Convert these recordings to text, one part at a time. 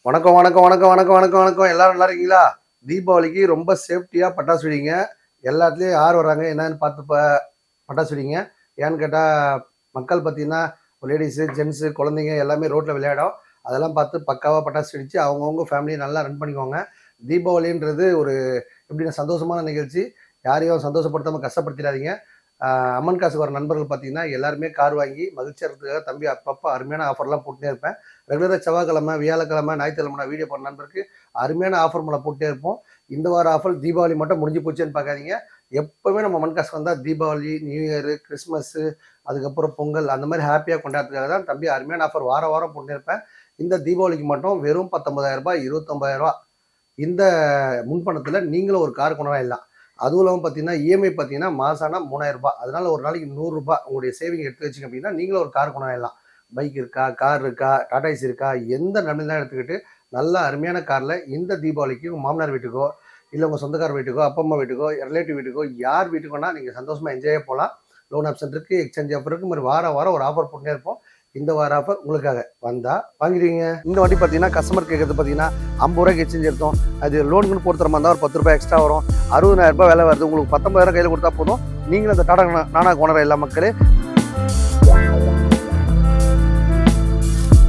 வணக்கம் வணக்கம் வணக்கம் வணக்கம் வணக்கம் வணக்கம் எல்லாரும் நல்லா இருக்கீங்களா? தீபாவளிக்கு ரொம்ப சேஃப்டியா பட்டாசு வெடிங்க. எல்லாத்துலயும் யார் வர்றாங்க என்னன்னு பார்த்து பட்டாசு வெடிங்க. ஏன்னு கேட்டா மக்கள் பார்த்தீங்கன்னா, லேடீஸு, ஜென்ஸு, குழந்தைங்க எல்லாமே ரோட்ல விளையாடும். அதெல்லாம் பார்த்து பக்காவா பட்டாசு வெடிச்சு அவங்கவங்க ஃபேமிலிய நல்லா ரன் பண்ணிக்கோங்க. தீபாவளின்றது ஒரு எப்படின்னா சந்தோஷமான நிகழ்ச்சி. யாரையும் சந்தோஷப்படுத்தாம கஷ்டப்படுத்திடாதீங்க. அம்மன் காசுக்கு வர நண்பர்கள் பார்த்தீங்கன்னா, எல்லாருமே கார் வாங்கி மகிழ்ச்சியா இருக்கிறதுக்காக தம்பி அப்பப்போ அருமையான ஆஃபர்லாம் போட்டுட்டே இருப்பேன். ரெகுலரா செவ்வாய்க்கிழமை, வியாழக்கிழமை, ஞாயிற்றுக்கிழமை நான் வீடியோ போடுற நண்பருக்கு அருமையான ஆஃபர் மேல போட்டுட்டே இருப்போம். இந்த வார ஆஃபர் தீபாவளி மட்டும் முடிஞ்சு போச்சுன்னு பார்க்காதீங்க. எப்பவுமே நம்ம அம்மன் காசுக்கு வந்தா தீபாவளி, நியூ இயர், கிறிஸ்மஸ், அதுக்கப்புறம் பொங்கல் அந்த மாதிரி ஹேப்பியா கொண்டாடுறதுக்காக தான் தம்பி அருமையான ஆஃபர் வாரம் வாரம் போட்டுட்டே இருப்பேன். இந்த தீபாவளிக்கு மட்டும் வெறும் ரூ. 19,000 ரூ. 29,000 இந்த முன்பணத்துல நீங்களும் ஒரு கார் கொண்டாடலாம். அதுவும் இல்லாமல் பார்த்தீங்கன்னா, இஎம்ஐ பார்த்தீங்கன்னா, மாசம் ஆனா ரூ. 3,000. அதனால ஒரு நாளைக்கு ரூ. 100 உங்களுடைய சேவிங் எடுத்து வச்சீங்க அப்படின்னா, நீங்களும் ஒரு கார் கொண்டாடலாம். பைக் இருக்கா, கார் இருக்கா, டாடா ஏசி இருக்கா, எந்த நன்மைலாம் எடுத்துக்கிட்டு, நல்ல அருமையான கார்ல இந்த தீபாவளிக்கு உங்க மாமனார் வீட்டுக்கோ, இல்ல உங்க சொந்தக்கார வீட்டுக்கோ, அப்பா, அம்மா வீட்டுக்கோ, ரிலேட்டிவ் வீட்டுக்கோ, யார் வீட்டுக்குன்னா நீங்க சந்தோஷமா என்ஜாயே போலாம். லோன் ஆப்ஷன் இருக்கு, எக்ஸ்சேஞ்ச் ஆஃபர் இருக்கு. இந்த மாரி வாரம் வாரம் ஒரு ஆஃபர் போட்டுட்டே இருப்போம். இந்த வார ஆஃபர் உங்களுக்காக. வந்தா வாங்கிடுவீங்க. இந்த வண்டி பார்த்தீங்கன்னா, கஸ்டமர் கேட்கறது பார்த்தீங்கன்னா, ரூ. 50 எக்ஸ்சேஞ்ச் எடுத்தோம். அது லோனுக்குன்னு போடுற மாதிரி இருந்தால் ஒரு ரூ. 10 எக்ஸ்ட்ரா வரும். ரூ. 60,000 விலை வருது. உங்களுக்கு 19,000 கையில் கொடுத்தா போதும். நீங்களும் அந்த டாடா நானாக்கு ஓனர் எல்லா மக்களே.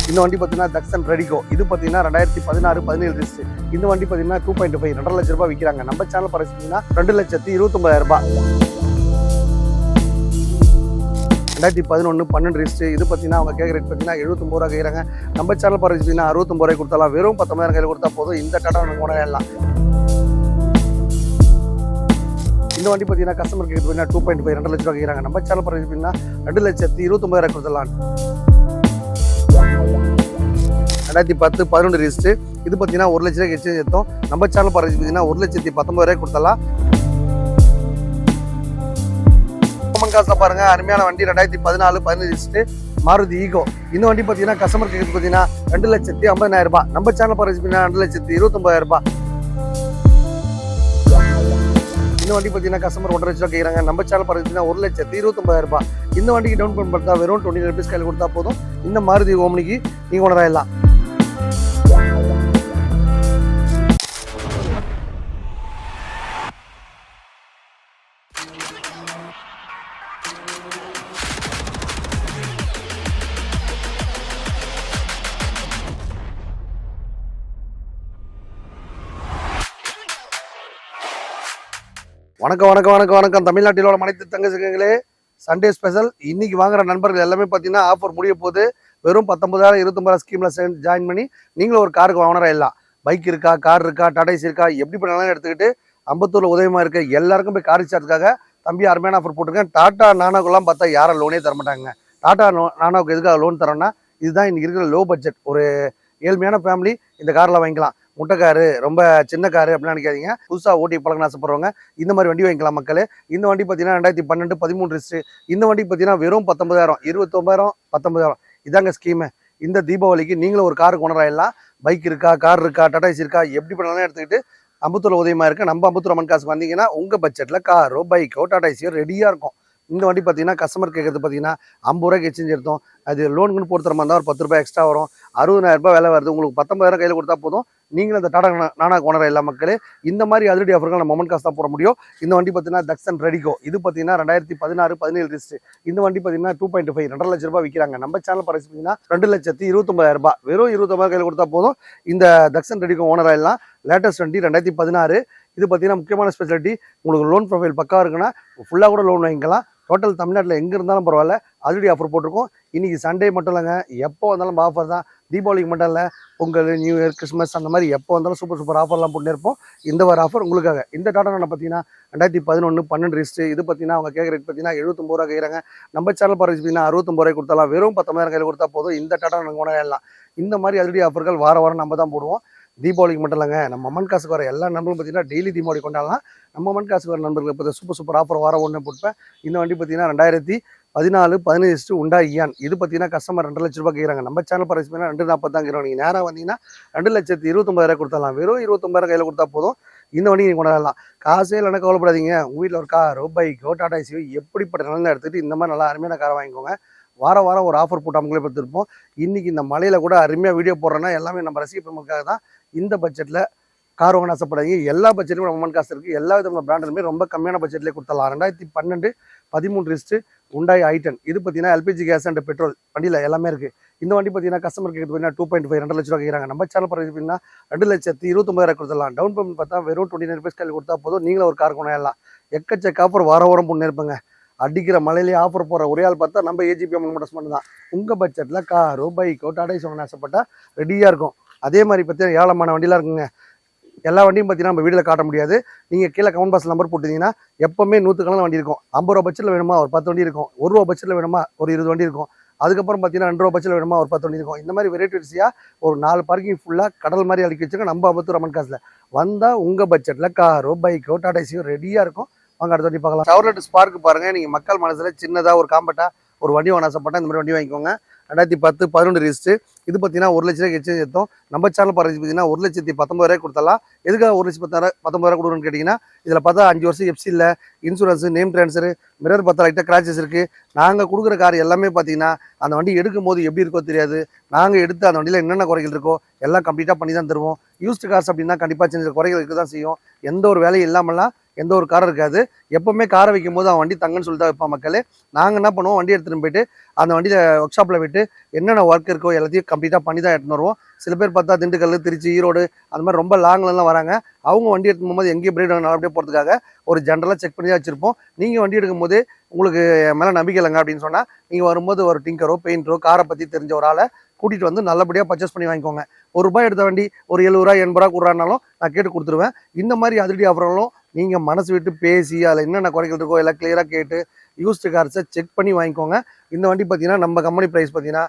இந்த வண்டி பார்த்தீங்கன்னா தக்ஷன் ரெடிகோ. இது பார்த்தீங்கன்னா 2016, 17 ரிஜிஸ்டர். இந்த வண்டி பார்த்தீங்கன்னா 2.5 2.5 லட்ச ரூபாய் விற்கிறாங்க. நம்ம சேனல் பரிசுனா 2,29,000. 2011, 12 ரிஜிஸ்டர். இது பார்த்தீங்கன்னா அவங்க கேட்குற ரேட் பார்த்தீங்கன்னா 79 ரூபா கேட்குறாங்க. நம்ம சேனல் பரிசுனா 69 ரூபாய் கொடுத்தாலாம். வெறும் 19,000 கையில் கொடுத்தா போதும். இந்த டாடா ஓனர். இந்த வண்டி பார்த்தீங்கன்னா கஸ்டமர் கேட்குறது பார்த்தீங்கன்னா 2.5 2 லட்ச ரூபா கேட்குறாங்க. நம்ம சேனல் பரிசு பார்த்தீங்கன்னா 2,29,000 கொடுத்துடலாம். 2010, 11 ரிஜிஸ்டர். இது பார்த்தீங்கன்னா 1 லட்ச ரூபாய்க்கு எக்ஸ்சேஞ்ச் எடுத்தோம். நம்ம சேனல் பரிசு பார்த்தீங்கன்னா 1,19,000 கொடுத்தலாம். காசை பாருங்க, அருமையான வண்டி. 2014, 15 ரிஜிஸ்டர் மாருதி ஈகோ. இந்த வண்டி பார்த்தீங்கன்னா கஸ்டமர் கேட்குறது பார்த்தீங்கன்னா 2,50,000. நம்ம சேனல் பரிசு பார்த்தீங்கன்னா 2,29,000. இந்த வண்டி பார்த்தீங்கன்னா கஸ்டமர் 1,50,000 ரூபா கேட்குறாங்க. நம்ம சேனல் பார்த்தீங்கன்னா 1,29,000. இந்த வண்டிக்கு டவுன் பேமெண்ட் பண்ணா வெறும் 20 rupees கையில் கொடுத்தா போதும். இந்த மாருதி ஓம்னிக்கு நீங்கள் கொண்டாடலாம். வணக்கம் வணக்கம் வணக்கம் வணக்கம் தமிழ்நாட்டில் உள்ள அனைத்து தங்கச்சிகளே, சண்டே ஸ்பெஷல். இன்னைக்கு வாங்குற நண்பர்கள் எல்லாமே பார்த்தீங்கன்னா ஆஃபர் முடிய போது. வெறும் 19,000 29,000 ஸ்கீமில் ஜாயின் பண்ணி நீங்களும் ஒரு காருக்கு வாங்கினலாம். பைக் இருக்கா, கார் இருக்கா, டாடா ஏசி இருக்கா, எப்படி பண்ணாலும் எடுத்துக்கிட்டு அம்பத்தூர்ல உதயமா இருக்க எல்லாருக்கும் போய் கார் சார்ஜுக்காக தம்பி அருமையான ஆஃபர் போட்டிருக்கேன். டாடா நானாக்குலாம் பார்த்தா யாரும் லோனே தர மாட்டாங்க. டாடா நானாவுக்கு எதுக்காக லோன் தரோன்னா, இதுதான் இன்னைக்கு இருக்கிற லோ பட்ஜெட். ஒரு ஏழ்மையான ஃபேமிலி இந்த காரில் வாங்கிக்கலாம். முட்டை காரு, ரொம்ப சின்ன காரு அப்படின்னு நினைக்காதீங்க. புதுசாக ஓட்டி பழக ஆசைப்படுறவங்க இந்த மாதிரி வண்டி வாங்கிக்கலாம் மக்களே. இந்த வண்டி பார்த்தீங்கன்னா 2012, 13 ரிஜிஸ்டர். இந்த வண்டி பார்த்தீங்கன்னா வெறும் 19,000, 29,000, 19,000 இதாங்க ஸ்கீமு. இந்த தீபாவளிக்கு நீங்களும் ஒரு காருக்கு கொண்டாடலாம். பைக் இருக்கா, கார் இருக்கா, டாடா ஏசி இருக்கா, எப்படி பண்ணாலும் எடுத்துக்கிட்டு அம்பத்தூர் உதயமா இருக்கு. நம்ம அம்பத்தூர் அம்மன் காசுக்கு வந்தீங்கன்னா உங்க பட்ஜெட்ல காரோ, பைக்கோ, டாடா ஏசியோ ரெடியா இருக்கும். இந்த வண்டி பார்த்தீங்கன்னா கஸ்டமர் கேட்கறது பார்த்தீங்கன்னா 50 ரூபாய்க்கு எக்ஸ்சேஞ்ச் எடுத்தோம். அது லோனுக்குன்னு போடுற மாதிரி இருந்தால் ஒரு 10 ரூபாய் எக்ஸ்ட்ரா வரும். 60,000 விலை வருது. உங்களுக்கு 19,000 கையில் கொடுத்தா போதும். நீங்களும் அந்த டாடா நானாக்கு ஓனர் எல்லா மக்களே. இந்த மாதிரி அதிரடி ஆஃபர்கள் நம்ம அம்மன் காசு தான் போட முடியும். இந்த வண்டி பார்த்தீங்கன்னா தக்ஷன் ரெடிகோ. இது பார்த்தீங்கன்னா 2016, 17 ரிஜிஸ்டர். இந்த வண்டி பார்த்தீங்கன்னா 2.5 2 லட்ச ரூபாய் விற்கிறாங்க. நம்ம சேனல் பரிசு பார்த்தீங்கன்னா 2,29,000. வெறும் 29,000 கையில் கொடுத்தா போதும். இந்த தக்ஷன் ரெடிகோ ஓனர் ஆயிடலாம். லேட்டஸ்ட் வண்டி 2016. இது பார்த்தீங்கன்னா முக்கியமான ஸ்பெஷாலிட்டி. உங்களுக்கு லோன் ப்ரொஃபைல் பக்காவாக இருக்குன்னா ஃபுல்லாக கூட லோன் வாங்கிக்கலாம். டோட்டல் தமிழ்நாட்டில் எங்கே இருந்தாலும் பரவாயில்ல, அதிரடி ஆஃபர் போட்டிருக்கோம். இன்றைக்கி சண்டே மட்டும் இல்லைங்க, எப்போ வந்தாலும் ஆஃபர் தான். தீபாவளிக்கு மட்டும் இல்லை, பொங்கல், நியூ இயர், கிறிஸ்மஸ் அந்த மாதிரி எப்போ வந்தாலும் சூப்பர் ஆஃபர்லாம் போட்டு இருப்போம். இந்த வார ஆஃபர் உங்களுக்காக. இந்த டாடா நான் பார்த்தீங்கன்னா 2011, 12 ரிஜிஸ்டர். இது பார்த்தீங்கன்னா அவங்க கேட்குற ரேட் பார்த்தீங்கன்னா 79 ரூபா கேட்குறாங்க. நம்ம சேனல் பரிசு பார்த்தீங்கன்னா 69 ரூபாய் கொடுத்தாலாம். வெறும் 19,000 கையில் கொடுத்தா போதும். இந்த டாடா நாங்கள் கொண்டாடலாம். இந்த மாதிரி அதிரடி ஆஃபர்கள் வாரம் நம்ம தான் போடுவோம். தீபாவளிக்கு மட்டும் இல்லைங்க, நம்ம அம்மன் காசுக்கு வர எல்லா நண்பர்களும் பார்த்தீங்கன்னா டெய்லி தீபாவளி கொண்டாடலாம். நம்ம அம்மன் காசுக்கு வர நண்பர்களுக்கு இப்போ சூப்பர் ஆஃபர் வாரம் ஒன்று போட்டுப்பேன். இந்த வண்டி பார்த்தீங்கன்னா 2014, 15 உண்டா இயான். இது பார்த்தீங்கன்னா கஸ்டமர் 2 லட்ச ரூபாய் கேட்குறாங்க. நம்ம சேனல் பரிசு பார்த்தீங்கன்னா 240 தான் கேட்குறோம். நீங்கள் நேராக வந்தீங்கன்னா 2,29,000 கொடுத்தலாம். வெறும் 29,000 கையில் கொடுத்தா போதும். இந்த வண்டி நீங்கள் கொண்டாடலாம். காசே இல்லைன்னா கவலைப்படாதீங்க. உங்கள் வீட்டில் ஒரு காரோ, பைக்கோ, டாடா ஏசியோ எப்படிப்பட்ட நிலம் எடுத்துகிட்டு இந்த மாதிரி நல்லா அருமையான காரை வாங்கிக்கோங்க. வாரம் வாரம் ஒரு ஆஃபர் போட்டு அவங்களே பார்த்துருப்போம். இன்னைக்கு இந்த மலையில கூட அருமையாக வீடியோ போடுறேன்னா எல்லாமே நம்ம ரசிக பெருமக்களுக்காக தான். இந்த பட்ஜெட்டில் கார் வாங்க ஆசைப்படாதீங்க. எல்லா பட்ஜெட்லையும் நம்ம காசு இருக்குது. எல்லா விதமான பிராண்டுமே ரொம்ப கம்மியான பட்ஜெட்லேயே கொடுத்துடலாம். 2012 13 ரிஸ்ட்டு உண்டாய் i10. இது பார்த்தீங்கன்னா எல்பிஜி கேஸ் அண்ட் பெட்ரோல் வண்டியில் எல்லாமே இருக்குது. இந்த வண்டி பார்த்தீங்கன்னா கஸ்டமர் கேட்குறது பார்த்தீங்கன்னா 2.5 2 லட்ச ரூபா கேட்குறாங்க. நம்ம சேனல் பார்த்தீங்கன்னா 2,29,000 கொடுத்துடலாம். டவுன் பேமெண்ட் பார்த்தா வெறும் 29 கையில் கொடுத்தா போதும். நீங்களும் ஒரு கார் கொண்டாடலாம். எக்கச்சக்க ஆஃபர் வாரம் வாரம் பண்ணிருப்பேங்க. அடிக்கிற மலையிலேயே ஆஃபர் போகிற ஒரே ஆள் பார்த்தா நம்ம ஏஜிபிஎம் மோட்டார்ஸ் மட்டும் தான். உங்கள் பட்ஜெட்டில் காரோ பைக்கோ டாடா ஏசி வாங்க ஆசைப்பட்டா ரெடியாக இருக்கும். அதே மாதிரி பார்த்தீங்கன்னா ஏழமான வண்டிலாம் இருக்குங்க. எல்லா வண்டியும் பார்த்தீங்கன்னா நம்ம வீடியோவில் காட்ட முடியாது. நீங்கள் கீழே கமெண்ட் பாக்ஸ் நம்பர் போட்டிங்கன்னா எப்போவுமே 100 வண்டி இருக்கும். 50 ரூபா பட்ஜெட்டில் வேணுமா ஒரு 10 வண்டி இருக்கும். 1 ரூபா பட்ஜெட்டில் வேணுமா ஒரு 20 வண்டி இருக்கும். அதுக்கப்புறம் பார்த்தீங்கன்னா 2 ரூபா பட்ஜெட்டில் வேணுமா ஒரு 10 வண்டி இருக்கும். இந்த மாதிரி வெரைட்டிஸியாக ஒரு 4 பார்க்கிங் ஃபுல்லாக கடல் மாதிரி அடிக்க வச்சுருக்கோம். நம்ம அம்பத்தூர் அம்மன் காசில் வந்தால் உங்கள் பட்ஜெட்டில் காரோ பைக்கோ டாடா ஏசியோ ரெடியாக இருக்கும். வாங்க அடுத்த வண்டி பார்க்கலாம். ஷவர்லெட் ஸ்பார்க் பாருங்கள். நீங்கள் மக்கள் மனசில் சின்னதாக ஒரு காம்பேக்டாக ஒரு வண்டி வாங்க ஆசைப்பட்டா இந்த மாதிரி வண்டி வாங்கிக்கோங்க. 2010 11 ரிஜிஸ்ட்ரு. இது பார்த்தீங்கன்னா 1 லட்ச ரூபாய்க்கு எக்ஸ்சேஞ்ச் எடுத்தோம். நம்ம சேனல் பாருங்க பார்த்தீங்கன்னா 1,19,000 கொடுத்தலாம். எதுக்காக 1,19,000 கொடுக்குறோன்னு கேட்டிங்கன்னா இதில் பார்த்தா 5 வருஷம் எஃப்சி இல்லை, இன்சூரன்ஸு, நேம் ட்ரான்ஸ்ஃபரு, மிரர் பார்த்தா லைட்டாக கிராச்சஸ் இருக்குது. நாங்கள் கொடுக்குற கார் எல்லாமே பார்த்தீங்கன்னா அந்த வண்டி எடுக்கும் போது எப்படி இருக்கோ தெரியாது. நாங்கள் எடுத்து அந்த வண்டியில் என்னென்ன குறைகள் இருக்கோ எல்லாம் கம்ப்ளீட்டாக பண்ணி தான் தருவோம். யூஸ்டு கார்ஸ் அப்படின்னா கண்டிப்பாக சின்ன குறைகள் இருக்க தான் செய்யும். எந்த ஒரு வேலையும் இல்லாமலாம் எந்த ஒரு காரம் இருக்காது. எப்போவுமே காரை வைக்கும் போது அவன் வண்டி தங்கன்னு சொல்லிட்டு தான் வைப்பான் மக்களே. நாங்கள் என்ன பண்ணுவோம், வண்டி எடுத்துகிட்டு போயிட்டு அந்த வண்டியில் ஒர்க் ஷாப்பில் விட்டு என்னென்ன ஒர்க் இருக்கோ எல்லாத்தையும் கம்ப்ளீட்டாக பண்ணி தான் எடுத்துன்னு வருவோம். சில பேர் பார்த்தா திண்டுக்கல், திருச்சி, ஈரோடு அந்த மாதிரி ரொம்ப லாங்லலாம் வராங்க. அவங்க வண்டி எடுத்து போகும்போது எங்கேயும் பிரேக் நல்லபடியாக போகிறதுக்காக ஒரு ஜென்ரலாக செக் பண்ணி தான் வச்சுருப்போம். நீங்கள் வண்டி எடுக்கும் போது உங்களுக்கு மேலே நம்பிக்கை இல்லைங்க அப்படின்னு சொன்னால் நீங்கள் வரும்போது ஒரு டிங்கரோ பெயிண்டரோ காரை பற்றி தெரிஞ்ச ஒரு ஆளை கூட்டிகிட்டு வந்து நல்லபடியாக பர்ச்சேஸ் பண்ணி வாங்கிக்கோங்க. ₹1 எடுத்த வண்டி ஒரு ₹70 ₹80 கொடுறானாலும் நான் கேட்டு கொடுத்துருவேன். இந்த மாதிரி அதிரடி ஆஃபர்களும் நீங்கள் மனசு விட்டு பேசி அதில் என்னென்ன குறைகள் இருக்கோ எல்லாம் கிளியராக கேட்டு யூஸ்டு கார்ஸை செக் பண்ணி வாங்கிக்கோங்க. இந்த வண்டி பார்த்தீங்கன்னா நம்ம கம்பெனி ப்ரைஸ் பார்த்தீங்கன்னா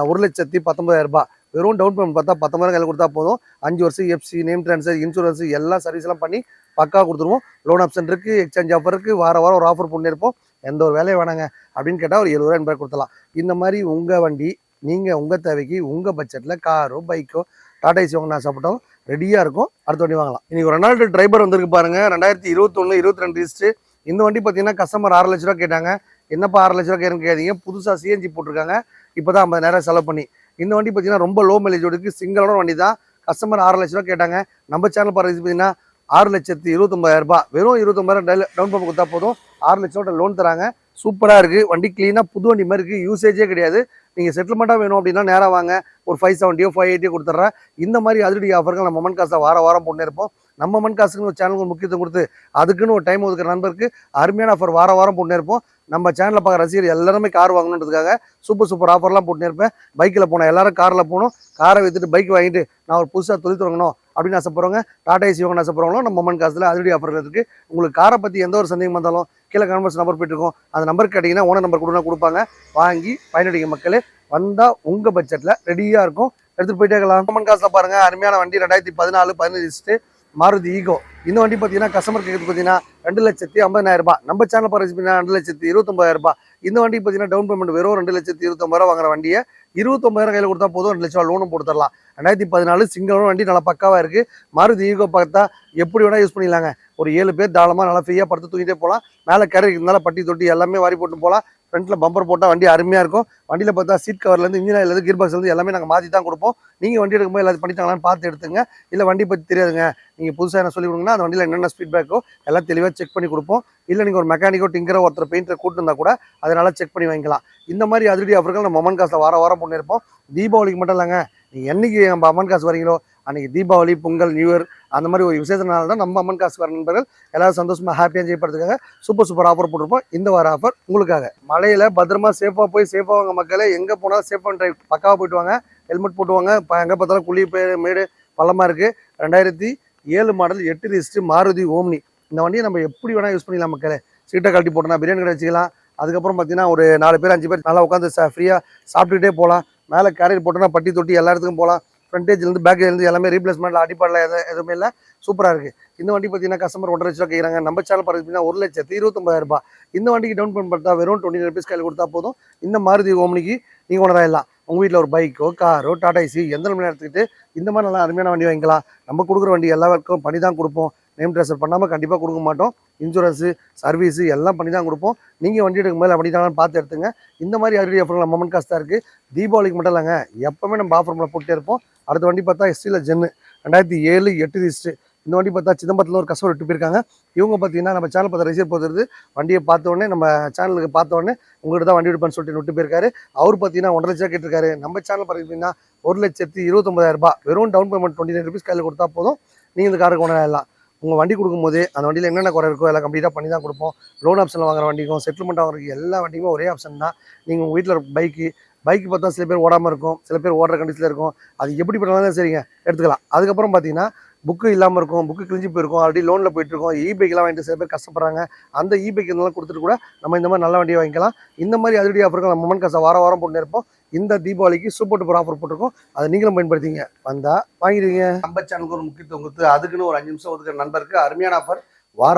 1,19,000 வெறும் டவுன் பேமெண்ட் பார்த்தா 19,000 கையில் கொடுத்தா போதும். 5 வருஷம் எஃப்சி, நேம் ட்ரான்ஸ்ஃபர், இன்சூரன்ஸு எல்லா சர்வீஸ்லாம் பண்ணி பக்காவாக கொடுத்துருவோம். லோன் ஆப்ஷன் இருக்குது, எக்ஸ்சேஞ்ச் ஆஃபர் இருக்குது, வாரம் ஒரு ஆஃபர் பண்ணியிருப்போம். எந்த ஒரு வேலையை வேணாங்க அப்படின்னு கேட்டால் ஒரு ₹70 80 கொடுத்தலாம். இந்த மாதிரி உங்கள் வண்டி நீங்கள் உங்கள் தேவைக்கு உங்கள் பட்ஜெட்டில் காரோ பைக்கோ டாடா ஏசி வாங்கினா சாப்பிட்டாலும் ரெடியாக இருக்கும். அடுத்த வண்டி வாங்கலாம். இன்றைக்கி ஒரு ரெனால்டு டிரைவர் வந்திருக்கு பாருங்கள். 2021 22 ரிஜிஸ்ட்ரு. இந்த வண்டி பார்த்தீங்கன்னா கஸ்டமர் 6 லட்ச ரூபா கேட்டாங்க. என்னப்பா 6 லட்ச ரூபா கேட்குறேன்னு கேட்டீங்க. புதுசாக சிஎன்ஜி போட்டிருக்காங்க. இப்போ தான் 50,000 செலவு பண்ணி. இந்த வண்டி பார்த்தீங்கன்னா ரொம்ப லோ மைலேஜோடு இருக்குது. சிங்கிளான வண்டி தான். கஸ்டமர் 6 லட்ச ரூபா கேட்டாங்க. நம்ம சேனல் பாருங்க பார்த்தீங்கன்னா 6,29,000 வெறும் 29,000 டவுன் பேமெண்ட் கொடுத்தா போதும். 6 லட்ச ரூபா லோன் தராங்க. சூப்பராக இருக்குது வண்டி. க்ளீனாக புது வண்டி மாதிரி இருக்குது. யூசேஜே கிடையாது. நீங்கள் செட்டில்மெண்ட்டாக வேணும் அப்படின்னா நேராக வாங்க. ஒரு 570 580 கொடுத்துட்றேன். இந்த மாதிரி அதிரடி ஆஃபர்கள் நம்ம மண் காசை வாரம் போட்டு இருப்போம். நம்ம மண் காசுக்குன்னு ஒரு சேனலுக்கு முக்கியத்துவம் கொடுத்து அதுக்குன்னு ஒரு டைம் ஒதுக்குற நண்பருக்கு அருமையான ஆஃபர் வாரம் போட்டு இருப்போம். நம்ம சேனலில் பார்க்குற ரசிகர் எல்லாருமே கார் வாங்கணுன்றதுக்காக சூப்பர் ஆஃபர்லாம் போட்டு இருப்பேன். பைக்கில் போனோம், எல்லாரும் காரில் போகணும். காரை விற்றுட்டு பைக் வாங்கிட்டு நான் ஒரு புதுசாக தொழில் தொடங்கணும் அப்படின்னு ஆசைப்படுறவங்க, டாடா ஏசி வாங்கணும் ஆசைப்படுறவங்களும் நம்ம மண் காசில் அதிரடி ஆஃபர்கள் இருக்குது. உங்களுக்கு காரை பற்றி எந்த ஒரு சந்தேகம் வந்தாலும் கீழே கமெண்ட்ஸ் நம்பர் போயிட்டுருக்கோம். அந்த நம்பர் கேட்டிங்கன்னா ஓனர் நம்பர் கொடுப்பாங்க. வாங்கி பயனடிங்க மக்களே. வந்தால் உங்கள் பட்ஜெட்டில் ரெடியாக இருக்கும். எடுத்துகிட்டு போயிட்டே இருக்கலாம். மண் காசில் பாருங்கள் அருமையான வண்டி. 2014 15 ரிஜிஸ்ட்ரு மாருதி ஈகோ. இந்த வண்டி பார்த்தீங்கன்னா கஸ்டமர் கேட்குறது பார்த்தீங்கன்னா 2,50,000. நம்ம சேனல் பாருங்க பார்த்தீங்கன்னா 2,29,000. இந்த வண்டி பார்த்தீங்கன்னா டவுன் பேமெண்ட் வெறும் 2,29,000 வாங்குற வண்டியை 29,000 கையில் கொடுத்தா போதும். 2 லட்ச ரூபா லோனும் போட்டு தரலாம். 2014 சிங்கிளான வண்டி நல்லா பக்காவாக இருக்குது. மாருதி ஈகோ பார்த்தா எப்படி வேணால் யூஸ் பண்ணிடலாங்க. ஒரு 7 பேர் தாராளமாக நல்லா ஃப்ரீயாக படுத்து தூங்கிட்டே போகலாம். மேலே கரை இருந்தாலும் பட்டி தொட்டி எல்லாமே வாரி போட்டு போகலாம். ஃப்ரண்ட்டில் பம்பர் போட்டால் வண்டி அருமையாக இருக்கும். வண்டியில் பார்த்தா சீட் கவர்லேருந்து இன்ஜின் ஆயிலேருந்து கீர் பாக்ஸ்லேருந்து எல்லாமே நாங்கள் மாற்றி தான் கொடுப்போம். நீங்கள் வண்டி எடுக்கும்போது எல்லாத்தையும் பண்ணிட்டாங்களான்னு பார்த்து எடுத்துங்க. இல்லை வண்டி பற்றி தெரியாதுங்க, நீங்கள் புதுசாக என்ன சொல்லி கொடுங்கன்னா அந்த வண்டியில் என்னென்ன ஸ்பீட் பேக்கோ எல்லாம் தெளிவாக செக் பண்ணி கொடுப்போம். இல்லை நீங்கள் ஒரு மெக்கானிக்கோ டிங்கரோ ஒருத்தர் பெயிண்டரை கூட்டு இருந்தால் கூட அதனால் செக் பண்ணி வாங்கிக்கலாம். இந்த மாதிரி அதிரடி ஆஃபர்கள் நம்ம அம்மன் காசில் வாரம் பண்ணியிருப்போம். தீபாவளிக்கு மட்டும் இல்லைங்க, நீங்கள் என்றைக்கு நம்ம அம்மன் காசு வரீங்களோ அன்றைக்கி தீபாவளி, பொங்கல், நியூ இயர் அந்த மாதிரி ஒரு விசேஷனால தான் நம்ம அம்மன் காசு வர நண்பர்கள் எல்லாரும் சந்தோஷமாக ஹாப்பியாக என்ஜாய் பண்ணுறதுக்காக சூப்பர் ஆஃபர் போட்டிருப்போம். இந்த வார ஆஃபர் உங்களுக்காக. மலையில் பத்திரமா சேஃபாக போய் சேஃபாக வாங்க மக்களே. எங்கே போனாலும் சேஃப் அண்ட் ட்ரைவ் பக்காவாக போயிட்டு வாங்க. ஹெல்மெட் போட்டுவாங்க. எங்கே பார்த்தாலும் குழி மேடு பள்ளமாக இருக்குது. 2007 மாடல் 8 ரிஜிஸ்ட்ரு மாருதி ஓம்னி. இந்த வண்டியை நம்ம எப்படி வேணால் யூஸ் பண்ணிக்கலாம் மக்களே. சீட்டை கழட்டி போட்டோன்னா பிரியாணி கடை வச்சுக்கலாம். அதுக்கப்புறம் பார்த்தீங்கன்னா ஒரு 4 பேர் 5 பேர் நல்லா உட்காந்து ஃப்ரீயாக சாப்பிட்டுக்கிட்டே போகலாம். மேலே கேரியர் போட்டோன்னா பட்டி தொட்டி எல்லா இடத்துக்கும் போகலாம். ஃப்ரண்டேஜ்லேருந்து பேக்லேருந்து எல்லாமே ரீப்ளேஸ்மெண்ட்டில் அடிப்படையில் எதுவுமே இல்லை. சூப்பராக இருக்குது. இந்த வண்டி பார்த்தீங்கன்னா கஸ்டமர் 1,50,000 ரூபா கேட்குறாங்க. நம்ம சேனல் பார்த்தீங்கன்னா 1,29,000. இந்த வண்டிக்கு டவுன் பேமெண்ட் பார்த்தா வெறும் 20 rupees கையில் கொடுத்தா போதும். இந்த மாருதி ஓம்னிக்கு நீங்கள் உணராயிடலாம். உங்கள் வீட்டில் ஒரு பைக்கோ காரோ டாடா ஏசி எந்த நிலைமையாக எடுத்துக்கிட்டு இந்த மாதிரி நல்லா அருமையான வண்டி வாங்கிக்கலாம். நம்ம கொடுக்குற வண்டி எல்லாருக்கும் பண்ணி தான் கொடுப்போம். நேம் ட்ரான்ஸ்ஃபர் பண்ணாமல் கண்டிப்பாக கொடுக்க மாட்டோம். இன்சூரன்ஸு சர்வீஸு எல்லாம் பண்ணி தான் கொடுப்போம். நீங்கள் வண்டி எடுக்கும் போது அப்படி தான் பார்த்து எடுத்துங்க. இந்த மாதிரி அதிரடி ஆஃபர்கள் நம்ம மொமெண்ட் காசு தான் இருக்குது. தீபாவளிக்கு மட்டும் இல்லைங்க, எப்போவுமே நம்ம ஆஃபர் போட்டே இருப்போம். அடுத்த வண்டி பார்த்தா எஸ்டியில் ஜென்னு 2007 8 ரிஜிஸ்ட்ரு. இந்த வண்டி பார்த்தா சிதம்பரத்தில் ஒரு கஸ்டமர் விட்டு போயிருக்காங்க. இவங்க பார்த்தீங்கன்னா நம்ம சேனல் பார்த்து ரிசீவ் போகிறது வண்டியை பார்த்த உடனே நம்ம சேனலுக்கு பார்த்த உடனே உங்கள்கிட்ட தான் வண்டி எடுப்பான்னு சொல்லிட்டு விட்டு போயிருக்காரு. அவர் பார்த்தீங்கன்னா 1.5 லட்சம் கேட்டிருக்காரு. நம்ம சேனல் பார்த்தீங்கன்னா 1,29,000 வெறும் டவுன் பேமெண்ட் 29 ருபீஸ் கையில் கொடுத்தா போதும். நீங்கள் இந்த காருக்கு கொண்டாடலாம். உங்கள் வண்டி கொடுக்கும்போது அந்த வண்டியில் என்னென்ன குறை இருக்கோ எல்லாம் கம்ப்ளீட்டாக பண்ணி தான் கொடுப்போம். லோன் ஆப்ஷனில் வாங்குற வண்டிக்கும் செட்டில்மெண்ட் வாங்குறதுக்கு எல்லா வண்டிக்குமே ஒரே ஆப்ஷன் தான். நீங்கள் உங்கள் வீட்டில் பைக்கு பார்த்தா சில பேர் ஓடாமல் இருக்கும், சில பேர் ஓடுற கண்டிஷனில் இருக்கும். அது எப்படி பண்ணாலும் சரிங்க எடுத்துக்கலாம். அதுக்கப்புறம் பார்த்தீங்கன்னா புக்கு இல்லாமல் இருக்கும், புக்கு கிழிஞ்சு போயிருக்கும், ஆல்ரெடி லோனில் போயிட்டுருக்கோம், பைக்கெலாம் வாங்கிட்டு சில பேர் கஷ்டப்படுறாங்க. அந்த பைக் இதெல்லாம் கொடுத்துட்டு கூட நம்ம இந்த மாதிரி நல்ல வண்டியை வாங்கிக்கலாம். இந்த மாதிரி அதிரடி ஆஃபர்கள் நம்ம மொமெண்ட் காசை வாரம் போட்டு இருப்போம். இந்த தீபாவளிக்கு சூப்பர் டூப்பர் ஆஃபர் போட்டிருக்கோம். அதை நீங்களும் பயன்படுத்திங்க. வந்தால் வாங்கிடுவீங்க. நம்ம சேனலுக்கு ஒரு முக்கியத்துவம் கொடுத்து அதுக்குன்னு ஒரு 5 நிமிஷம் ஒதுக்குற நண்பருக்கு அருமையான ஆஃபர்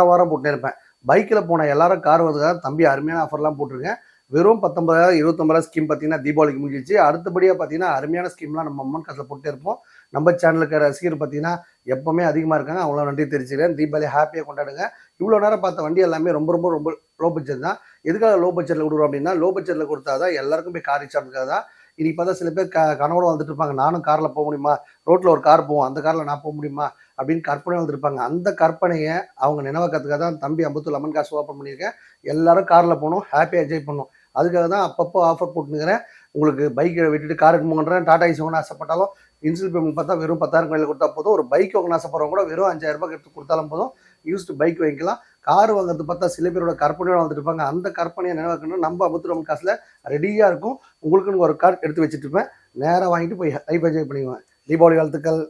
வாரம் போட்டு இருப்பேன். பைக்கில் போன எல்லாரும் கார் வந்ததுக்காக தம்பி அருமையான ஆஃபர்லாம் போட்டிருக்கேன். வெறும் 19,000 29,000 ஸ்கீம் பார்த்தீங்கன்னா தீபாவளிக்கு முடிஞ்சிச்சு. அடுத்தபடியாக பார்த்தீங்கன்னா அருமையான ஸ்கீம்லாம் நம்ம அம்மன் காசில் போட்டே இருப்போம். நம்ம சேனலுக்கு ரசிகர் பார்த்தீங்கன்னா எப்போவுமே அதிகமாக இருக்காங்க. அவங்கள நன்றி தெரிவிச்சுக்கிறேன். தீபாவளி ஹாப்பியாக கொண்டாடுங்க. இவ்வளோ நேரம் பார்த்த வண்டி எல்லாமே ரொம்ப லோ பட்ஜெட் தான். எதுக்காக லோ பட்ஜெட்டில் கொடுக்குறோம் அப்படின்னா, லோ பட்ஜெட்டில் கொடுத்தா தான் எல்லாருக்கும் போய் கார் ரீச் ஆகிறதுக்காக தான். இன்னைக்கு பார்த்தா சில பேர் கனவோட வந்துட்டு இருப்பாங்க. நானும் காரில் போக முடியுமா, ரோட்டில் ஒரு கார் போவோம், அந்த காரில் நான் போக முடியுமா அப்படின்னு கற்பனை வந்துருப்பாங்க. அந்த கற்பனையை அவங்க நினைவாக்கிறதுக்காக தான் தம்பி அம்பத்தூர் லெமன் காசு ஓப்பன் பண்ணியிருக்கேன். எல்லாரும் காரில் போகணும், ஹாப்பியாக என்ஜாய் பண்ணணும். அதுக்காக தான் அப்பப்போ ஆஃபர் போட்டுனுக்கிறேன். உங்களுக்கு பைக்கை விட்டுட்டு கார் எடுக்கணுன்றேன், டாடா ஏசி வாங்கணும்னு ஆசைப்பட்டாலும் இன்சூரன்ஸ் பேமெண்ட் பார்த்தா வெறும் 10,000 கையில் கொடுத்தா போதும். ஒரு பைக் வாங்கணும் ஆசைப்படுறவங்க கூட வெறும் 5,000 ரூபாய் எடுத்து கொடுத்தாலும் போதும். யூஸ்டு பைக் வாங்கிக்கலாம். கார் வாங்குறது பார்த்தா சில பேரோட கற்பனையோட வந்துட்டு இருப்பாங்க. அந்த கற்பனையை நினைவாக்கணும் நம்ம அம்பத்தூர் லெமன் காசில் ரெடியாக இருக்கும். உங்களுக்குன்னு ஒரு கார் எடுத்து வச்சுட்டு இருப்பேன். நேராக வாங்கிட்டு போய் லைஃப் என்ஜாய் பண்ணிக்குவேன். தீபாவளி வாழ்த்துக்கள்.